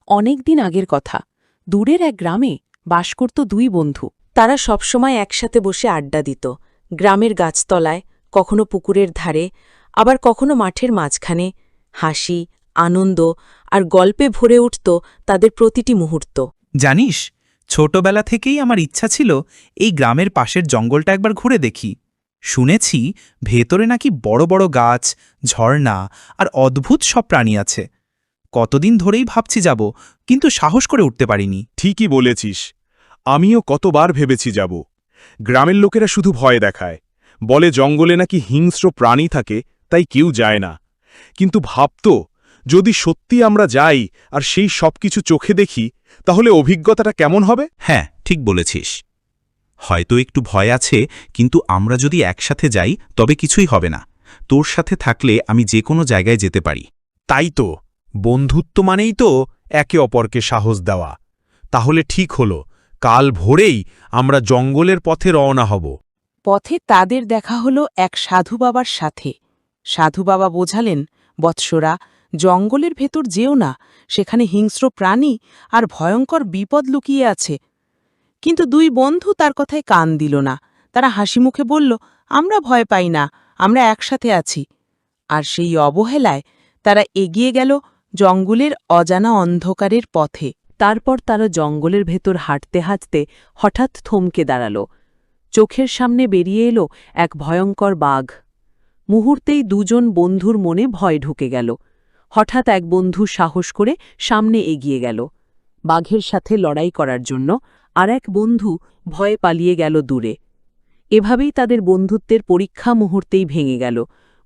অনেক দিন আগের কথা। দূরের এক গ্রামে বাস করত দুই বন্ধু। তারা সবসময় একসাথে বসে আড্ডা দিত, গ্রামের গাছতলায়, কখনো পুকুরের ধারে, আবার কখনো মাঠের মাঝখানে। হাসি, আনন্দ আর গল্পে ভরে উঠত তাদের প্রতিটি মুহূর্ত। জানিস, ছোটবেলা থেকেই আমার ইচ্ছা ছিল এই গ্রামের পাশের জঙ্গলটা একবার ঘুরে দেখি। শুনেছি ভেতরে নাকি বড় বড় গাছ, ঝর্ণা আর অদ্ভুত সব প্রাণী আছে। কতদিন ধরেই ভাবছি যাব, কিন্তু সাহস করে উঠতে পারিনি। ঠিকই বলেছিস, আমিও কতবার ভেবেছি যাব। গ্রামের লোকেরা শুধু ভয় দেখায়, বলে জঙ্গলে নাকি হিংস্র প্রাণী থাকে, তাই কেউ যায় না। কিন্তু ভাবত, যদি সত্যি আমরা যাই আর সেই সবকিছু চোখে দেখি, তাহলে অভিজ্ঞতাটা কেমন হবে। হ্যাঁ, ঠিক বলেছিস। হয়তো একটু ভয় আছে, কিন্তু আমরা যদি একসাথে যাই তবে কিছুই হবে না। তোর সাথে থাকলে আমি যে কোনো জায়গায় যেতে পারি। তাই তো, বন্ধুত্ব মানেই তো একে অপরকে সাহস দেওয়া। তাহলে ঠিক হলো, কাল ভোরেই আমরা জঙ্গলের পথে রওনা হব। পথে তাদের দেখা হলো এক সাধু বাবার সাথে। সাধু বাবা বোঝালেন, বৎসরা, জঙ্গলের ভেতর যেও না, সেখানে হিংস্র প্রাণী আর ভয়ঙ্কর বিপদ লুকিয়ে আছে। কিন্তু দুই বন্ধু তার কথায় কান দিল না। তারা হাসিমুখে বলল, আমরা ভয় পাই না, আমরা একসাথে আছি। আর সেই অবহেলায় তারা এগিয়ে গেল জঙ্গলের অজানা অন্ধকারের পথে। তারপর তারা জঙ্গলের ভেতর হাঁটতে হাঁটতে হঠাৎ থমকে দাঁড়াল। চোখের সামনে বেরিয়ে এলো এক ভয়ঙ্কর বাঘ। মুহূর্তেই দুজন বন্ধুর মনে ভয় ঢুকে গেল। হঠাৎ এক বন্ধু সাহস করে সামনে এগিয়ে গেল বাঘের সাথে লড়াই করার জন্য, আর এক বন্ধু ভয়ে পালিয়ে গেল দূরে। এভাবেই তাদের বন্ধুত্বের পরীক্ষা মুহূর্তেই ভেঙে গেল।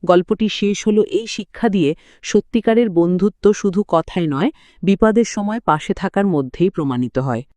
গল্পটি শেষ হলো এই শিক্ষা দিয়ে, সত্যিকারের বন্ধুত্ব শুধু কথায় নয়, বিপদের সময় পাশে থাকার মধ্যেই প্রমাণিত হয়।